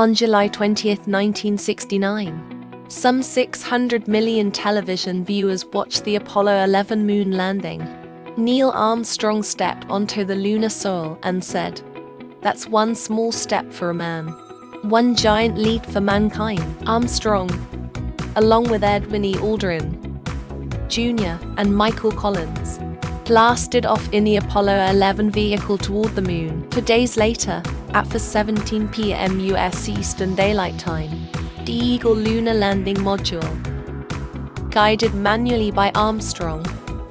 On July 20th, 1969, some 600 million television viewers watched the Apollo 11 moon landing. Neil Armstrong stepped onto the lunar soil and said, "That's one small step for a man, one giant leap for mankind." Armstrong, along with Edwin E. Aldrin Jr. and Michael Collins, blasted off in the Apollo 11 vehicle toward the moon. 2 days later, at 4:17 p.m. U.S. Eastern Daylight Time, the Eagle lunar landing module, guided manually by Armstrong,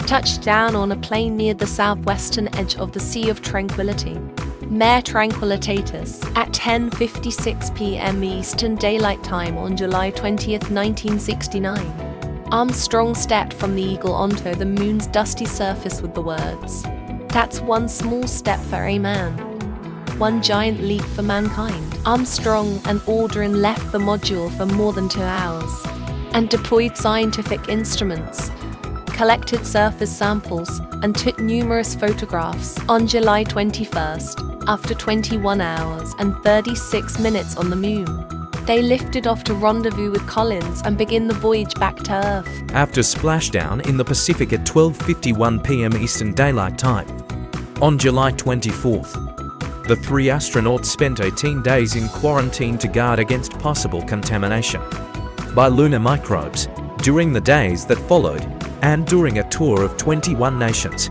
touched down on a plain near the southwestern edge of the Sea of Tranquility, Mare Tranquillitatis, at 10:56 p.m. Eastern Daylight Time on July 20, 1969. Armstrong stepped from the Eagle onto the moon's dusty surface with the words, "That's one small step for a man, one giant leap for mankind." Armstrong and Aldrin left the module for more than 2 hours and deployed scientific instruments, collected surface samples, and took numerous photographs. On July 21st, after 21 hours and 36 minutes on the moon, they lifted off to rendezvous with Collins and begin the voyage back to Earth. After splashdown in the Pacific at 12:51 p.m. Eastern Daylight Time, on July 24th, the 3 astronauts spent 18 days in quarantine to guard against possible contamination by lunar microbes. During the days that followed, and during a tour of 21 nations,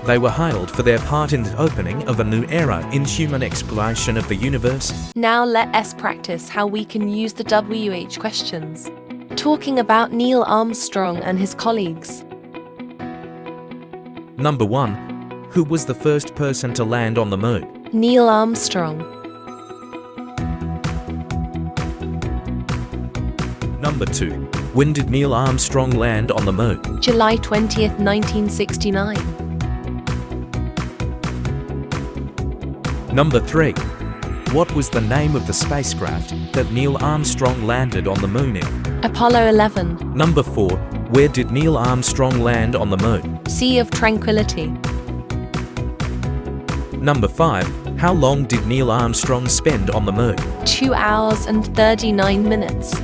they were hailed for their part in the opening of a new era in human exploration of the universe. Now let us practice how we can use the WH questions, talking about Neil Armstrong and his colleagues. Number 1. Who was the first person to land on the moon? Neil Armstrong. Number 2. When did Neil Armstrong land on the moon? July 20th, 1969. Number 3. What was the name of the spacecraft that Neil Armstrong landed on the moon in? Apollo 11. Number 4. Where did Neil Armstrong land on the moon? Sea of Tranquility. Number 5. How long did Neil Armstrong spend on the moon? 2 hours and 39 minutes.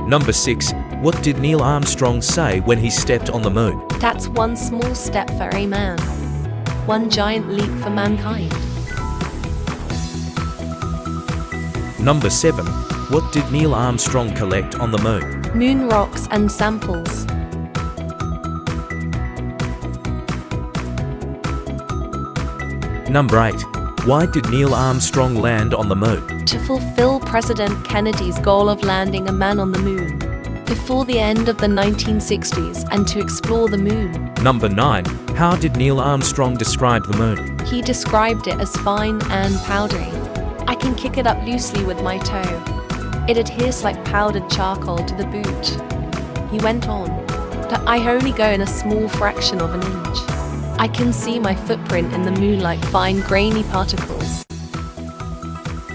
Number 6. What did Neil Armstrong say when he stepped on the moon? "That's one small step for a man, one giant leap for mankind." Number 7. What did Neil Armstrong collect on the moon? Moon rocks and samples. Number 8. Why did Neil Armstrong land on the moon? To fulfill President Kennedy's goal of landing a man on the moon before the end of the 1960s and to explore the moon. Number 9. How did Neil Armstrong describe the moon? He described it as fine and powdery. "I can kick it up loosely with my toe. It adheres like powdered charcoal to the boot." He went on, "But I only go in a small fraction of an inch. I can see my footprint in the moon like fine grainy particles."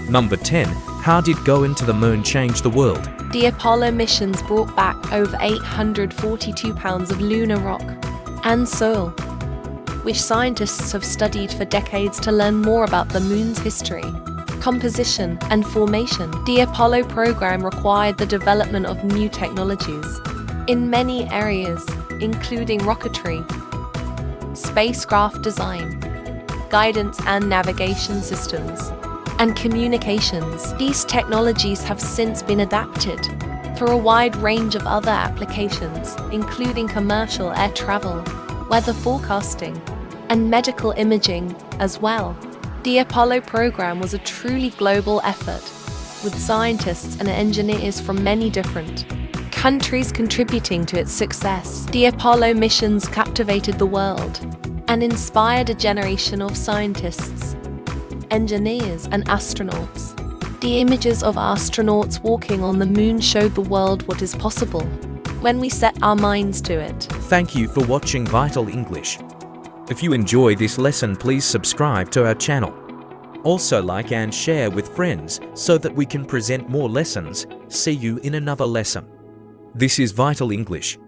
Number 10. How did going to the moon change the world? The Apollo missions brought back over 842 pounds of lunar rock and soil, which scientists have studied for decades to learn more about the moon's history, composition, and formation. The Apollo program required the development of new technologies in many areas, including rocketry, spacecraft design, guidance and navigation systems, and communications. These technologies have since been adapted for a wide range of other applications, including commercial air travel, weather forecasting, and medical imaging as well. The Apollo program was a truly global effort, with scientists and engineers from many different countries contributing to its success. The Apollo missions captivated the world and inspired a generation of scientists, engineers, and astronauts. The images of astronauts walking on the moon showed the world what is possible when we set our minds to it. Thank you for watching Vital English. If you enjoy this lesson, please subscribe to our channel. Also like and share with friends so that we can present more lessons. See you in another lesson. This is Vital English.